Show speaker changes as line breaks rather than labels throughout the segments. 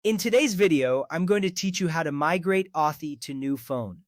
In today's video, I'm going to teach you how to migrate Authy to new phone.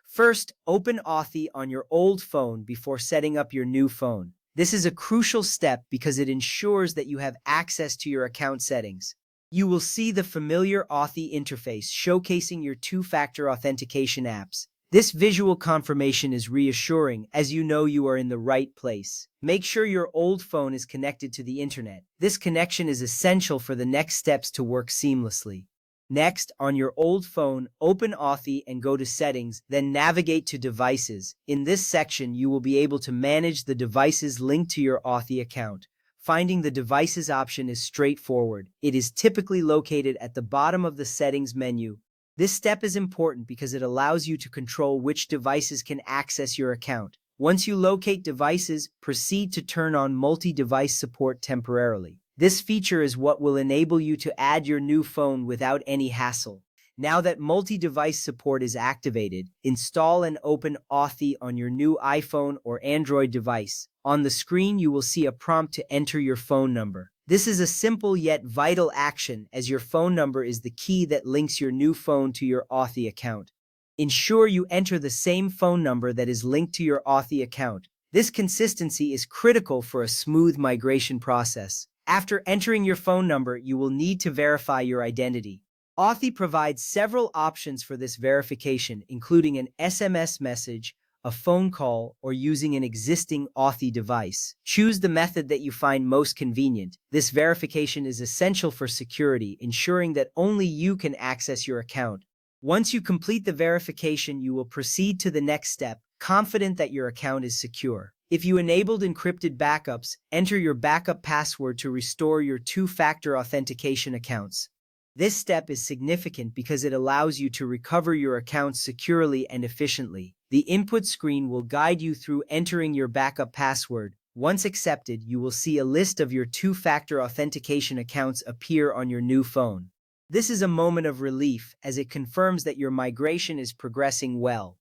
First, open Authy on your old phone before setting up your new phone. This is a crucial step because it ensures that you have access to your account settings. You will see the familiar Authy interface showcasing your two-factor authentication apps. This visual confirmation is reassuring as you know you are in the right place. Make sure your old phone is connected to the internet. This connection is essential for the next steps to work seamlessly. Next, on your old phone, open Authy and go to Settings, then navigate to Devices. In this section, you will be able to manage the devices linked to your Authy account. Finding the Devices option is straightforward. It is typically located at the bottom of the Settings menu. This step is important because it allows you to control which devices can access your account. Once you locate devices, proceed to turn on multi-device support temporarily. This feature is what will enable you to add your new phone without any hassle. Now that multi-device support is activated, install and open Authy on your new iPhone or Android device. On the screen, you will see a prompt to enter your phone number. This is a simple yet vital action as your phone number is the key that links your new phone to your Authy account. Ensure you enter the same phone number that is linked to your Authy account. This consistency is critical for a smooth migration process. After entering your phone number, you will need to verify your identity. Authy provides several options for this verification, including an SMS message, a phone call, or using an existing Authy device. Choose the method that you find most convenient. This verification is essential for security, ensuring that only you can access your account. Once you complete the verification, you will proceed to the next step, confident that your account is secure. If you enabled encrypted backups, enter your backup password to restore your two-factor authentication accounts. This step is significant because it allows you to recover your accounts securely and efficiently. The input screen will guide you through entering your backup password. Once accepted, you will see a list of your two-factor authentication accounts appear on your new phone. This is a moment of relief as it confirms that your migration is progressing well.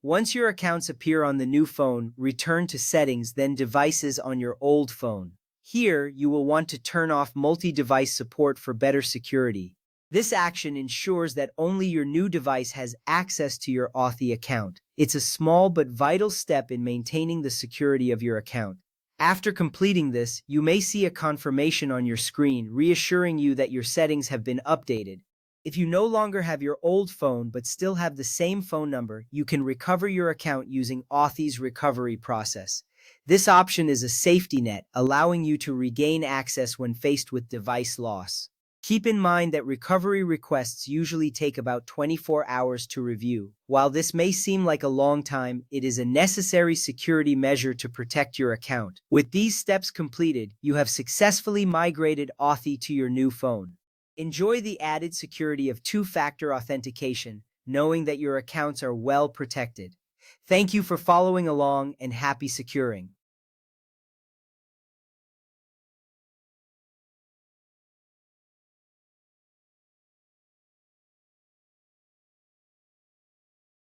Once your accounts appear on the new phone, return to Settings, then Devices on your old phone. Here, you will want to turn off multi-device support for better security. This action ensures that only your new device has access to your Authy account. It's a small but vital step in maintaining the security of your account. After completing this, you may see a confirmation on your screen reassuring you that your settings have been updated. If you no longer have your old phone but still have the same phone number, you can recover your account using Authy's recovery process. This option is a safety net, allowing you to regain access when faced with device loss. Keep in mind that recovery requests usually take about 24 hours to review. While this may seem like a long time, it is a necessary security measure to protect your account. With these steps completed, you have successfully migrated Authy to your new phone. Enjoy the added security of two-factor authentication, knowing that your accounts are well protected. Thank you for following along and happy securing.